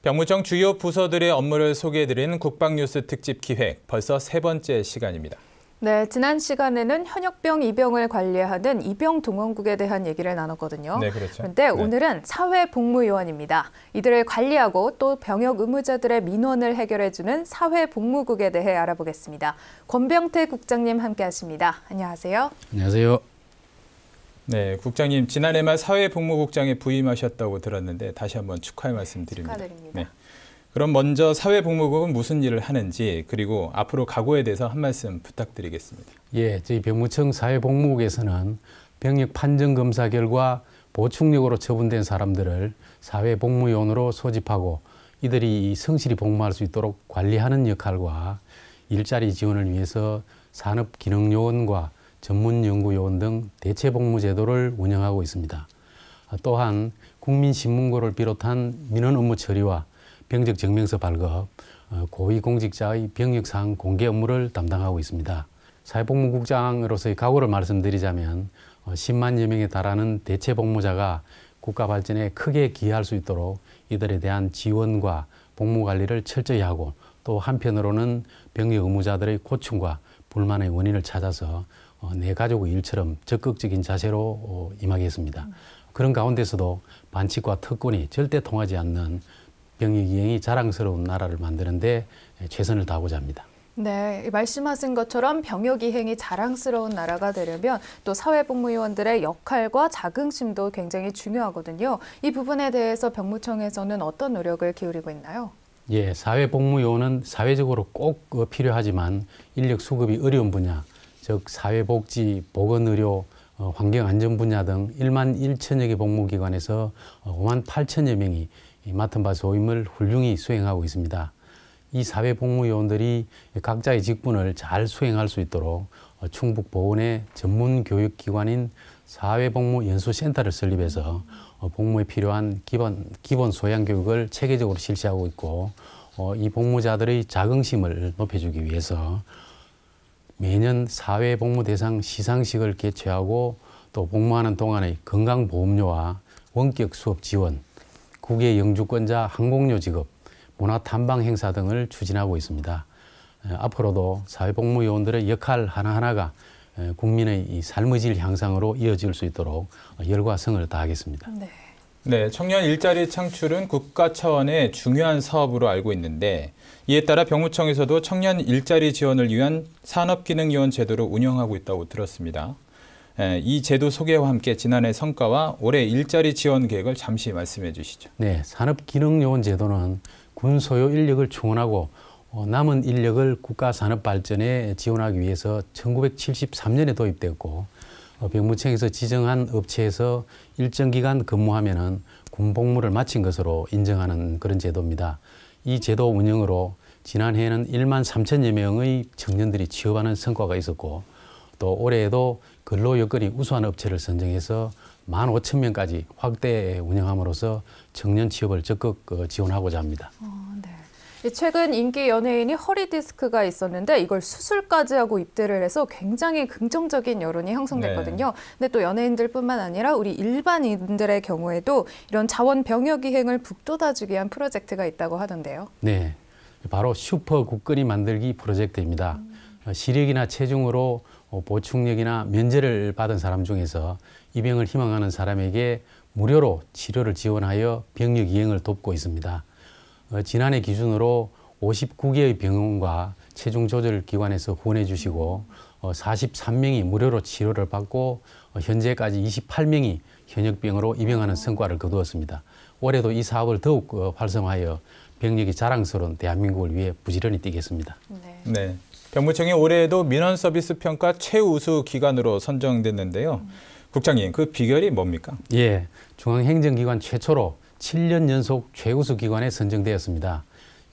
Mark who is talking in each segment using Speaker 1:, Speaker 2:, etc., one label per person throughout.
Speaker 1: 병무청 주요 부서들의 업무를 소개해드리는 국방뉴스 특집 기획, 벌써 세 번째 시간입니다.
Speaker 2: 네, 지난 시간에는 현역병 입영을 관리하는 입영동원국에 대한 얘기를 나눴거든요.
Speaker 1: 네, 그렇죠.
Speaker 2: 그런데 오늘은 사회복무요원입니다. 이들을 관리하고 또 병역 의무자들의 민원을 해결해주는 사회복무국에 대해 알아보겠습니다. 권병태 국장님 함께하십니다. 안녕하세요.
Speaker 3: 안녕하세요.
Speaker 1: 네, 국장님 지난해 말 사회복무국장에 부임하셨다고 들었는데 다시 한번 축하의 말씀드립니다.
Speaker 2: 축하드립니다.
Speaker 1: 네. 그럼 먼저 사회복무국은 무슨 일을 하는지 그리고 앞으로 각오에 대해서 한 말씀 부탁드리겠습니다.
Speaker 3: 예, 저희 병무청 사회복무국에서는 병역 판정 검사 결과 보충력으로 처분된 사람들을 사회복무요원으로 소집하고 이들이 성실히 복무할 수 있도록 관리하는 역할과 일자리 지원을 위해서 산업기능요원과 전문연구요원 등 대체복무 제도를 운영하고 있습니다. 또한 국민신문고를 비롯한 민원 업무 처리와 병적 증명서 발급, 고위공직자의 병역사항 공개 업무를 담당하고 있습니다. 사회복무국장으로서의 각오를 말씀드리자면 10만여 명에 달하는 대체복무자가 국가 발전에 크게 기여할 수 있도록 이들에 대한 지원과 복무관리를 철저히 하고 또 한편으로는 병역 의무자들의 고충과 불만의 원인을 찾아서 내 가족의 일처럼 적극적인 자세로 임하겠습니다. 그런 가운데서도 반칙과 특권이 절대 통하지 않는 병역 이행이 자랑스러운 나라를 만드는 데 최선을 다하고자 합니다.
Speaker 2: 네, 말씀하신 것처럼 병역 이행이 자랑스러운 나라가 되려면 또 사회복무요원들의 역할과 자긍심도 굉장히 중요하거든요. 이 부분에 대해서 병무청에서는 어떤 노력을 기울이고 있나요?
Speaker 3: 예, 사회복무요원은 사회적으로 꼭 필요하지만 인력 수급이 어려운 분야, 즉 사회복지, 보건의료, 환경안전 분야 등 1만 1천여 개 복무기관에서 5만 8천여 명이 맡은 바 소임을 훌륭히 수행하고 있습니다. 이 사회복무요원들이 각자의 직분을 잘 수행할 수 있도록 충북보건의 전문교육기관인 사회복무연수센터를 설립해서 복무에 필요한 기본 소양교육을 체계적으로 실시하고 있고 이 복무자들의 자긍심을 높여주기 위해서 매년 사회복무 대상 시상식을 개최하고 또 복무하는 동안의 건강보험료와 원격 수업 지원, 국외 영주권자 항공료 지급, 문화탐방 행사 등을 추진하고 있습니다. 앞으로도 사회복무요원들의 역할 하나하나가 국민의 이 삶의 질 향상으로 이어질 수 있도록 열과 성을 다하겠습니다.
Speaker 1: 네, 청년 일자리 창출은 국가 차원의 중요한 사업으로 알고 있는데 이에 따라 병무청에서도 청년 일자리 지원을 위한 산업기능요원 제도를 운영하고 있다고 들었습니다. 이 제도 소개와 함께 지난해 성과와 올해 일자리 지원 계획을 잠시 말씀해 주시죠.
Speaker 3: 네, 산업기능요원 제도는 군 소요 인력을 충원하고 남은 인력을 국가 산업 발전에 지원하기 위해서 1973년에 도입되었고 병무청에서 지정한 업체에서 일정 기간 근무하면은 군 복무를 마친 것으로 인정하는 그런 제도입니다. 이 제도 운영으로 지난해에는 1만 3천여 명의 청년들이 취업하는 성과가 있었고 또 올해에도 근로 여건이 우수한 업체를 선정해서 15,000명까지 확대 운영함으로써 청년 취업을 적극 지원하고자 합니다.
Speaker 2: 네. 최근 인기 연예인이 허리 디스크가 있었는데 이걸 수술까지 하고 입대를 해서 굉장히 긍정적인 여론이 형성됐거든요.
Speaker 1: 네.
Speaker 2: 근데 또 연예인들뿐만 아니라 우리 일반인들의 경우에도 이런 자원 병역 이행을 북돋아주기 위한 프로젝트가 있다고 하던데요.
Speaker 3: 네, 바로 슈퍼 국거리 만들기 프로젝트입니다. 시력이나 체중으로 보충력이나 면제를 받은 사람 중에서 입영을 희망하는 사람에게 무료로 치료를 지원하여 병역 이행을 돕고 있습니다. 지난해 기준으로 59개의 병원과 체중 조절 기관에서 후원해 주시고 43명이 무료로 치료를 받고 현재까지 28명이 현역병으로 입영하는 성과를 거두었습니다. 올해도 이 사업을 더욱 활성화하여 병역이 자랑스러운 대한민국을 위해 부지런히 뛰겠습니다.
Speaker 1: 네. 병무청이 올해에도 민원 서비스 평가 최우수 기관으로 선정됐는데요. 국장님, 그 비결이 뭡니까?
Speaker 3: 예, 중앙행정기관 최초로 7년 연속 최우수 기관에 선정되었습니다.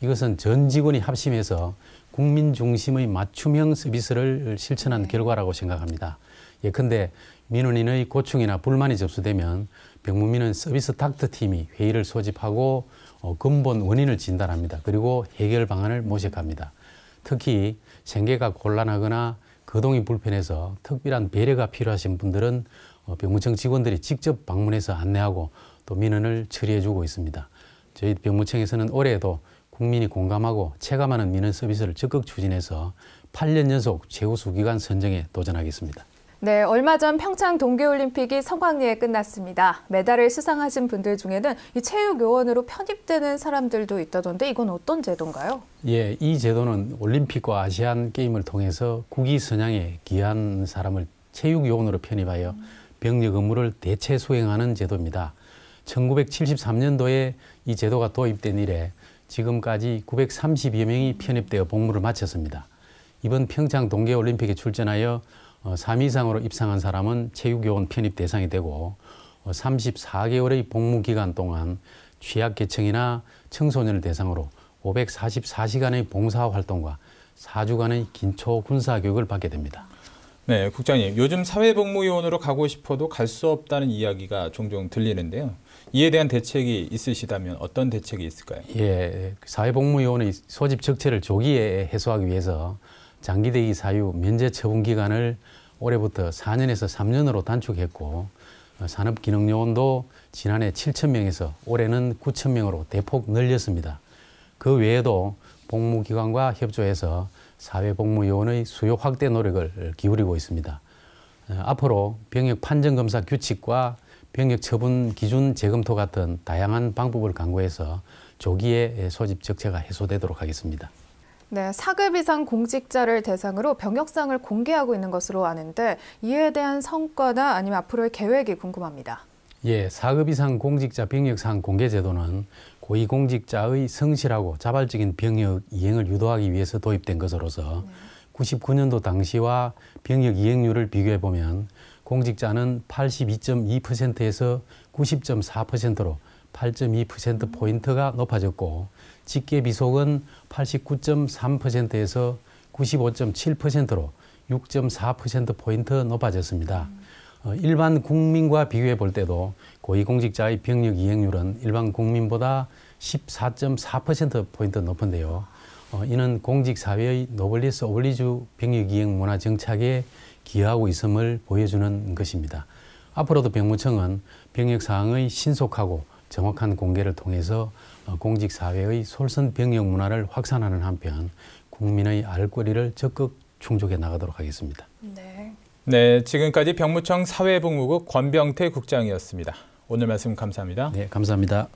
Speaker 3: 이것은 전 직원이 합심해서 국민 중심의 맞춤형 서비스를 실천한 결과라고 생각합니다. 예컨대 민원인의 고충이나 불만이 접수되면 병무민은 서비스 닥터팀이 회의를 소집하고 근본 원인을 진단합니다. 그리고 해결 방안을 모색합니다. 특히 생계가 곤란하거나 거동이 불편해서 특별한 배려가 필요하신 분들은 병무청 직원들이 직접 방문해서 안내하고 또 민원을 처리해주고 있습니다. 저희 병무청에서는 올해에도 국민이 공감하고 체감하는 민원 서비스를 적극 추진해서 8년 연속 최우수 기관 선정에 도전하겠습니다.
Speaker 2: 네, 얼마 전 평창 동계올림픽이 성황리에 끝났습니다. 메달을 수상하신 분들 중에는 이 체육요원으로 편입되는 사람들도 있다던데 이건 어떤 제도인가요?
Speaker 3: 예, 이 제도는 올림픽과 아시안 게임을 통해서 국위 선양에 기여한 사람을 체육요원으로 편입하여 병력 업무를 대체 수행하는 제도입니다. 1973년도에 이 제도가 도입된 이래 지금까지 932여 명이 편입되어 복무를 마쳤습니다. 이번 평창 동계올림픽에 출전하여 3위 이상으로 입상한 사람은 체육요원 편입 대상이 되고 34개월의 복무 기간 동안 취약계층이나 청소년을 대상으로 544시간의 봉사활동과 4주간의 긴초 군사교육을 받게 됩니다.
Speaker 1: 네, 국장님. 요즘 사회복무요원으로 가고 싶어도 갈 수 없다는 이야기가 종종 들리는데요. 이에 대한 대책이 있으시다면 어떤 대책이 있을까요?
Speaker 3: 예, 사회복무요원의 소집 적체를 조기에 해소하기 위해서 장기대기 사유 면제 처분 기간을 올해부터 4년에서 3년으로 단축했고 산업기능요원도 지난해 7,000명에서 올해는 9,000명으로 대폭 늘렸습니다. 그 외에도 복무기관과 협조해서 사회복무요원의 수요 확대 노력을 기울이고 있습니다. 앞으로 병역 판정검사 규칙과 병역 처분 기준 재검토 같은 다양한 방법을 강구해서 조기에 소집 적체가 해소되도록 하겠습니다.
Speaker 2: 네, 4급 이상 공직자를 대상으로 병역상을 공개하고 있는 것으로 아는데 이에 대한 성과나 아니면 앞으로의 계획이 궁금합니다.
Speaker 3: 예, 4급 이상 공직자 병역상 공개 제도는 고위공직자의 성실하고 자발적인 병역 이행을 유도하기 위해서 도입된 것으로서 99년도 당시와 병역 이행률을 비교해 보면 공직자는 82.2%에서 90.4%로 8.2%포인트가 높아졌고 직계비속은 89.3%에서 95.7%로 6.4%포인트 높아졌습니다. 일반 국민과 비교해 볼 때도 고위공직자의 병역 이행률은 일반 국민보다 14.4%포인트 높은데요. 이는 공직사회의 노블리스 오블리주 병역 이행 문화 정착에 기여하고 있음을 보여주는 것입니다. 앞으로도 병무청은 병역 사항의 신속하고 정확한 공개를 통해서 공직사회의 솔선 병역 문화를 확산하는 한편 국민의 알권리를 적극 충족해 나가도록 하겠습니다.
Speaker 1: 네, 지금까지 병무청 사회복무국 권병태 국장이었습니다. 오늘 말씀 감사합니다.
Speaker 3: 네, 감사합니다.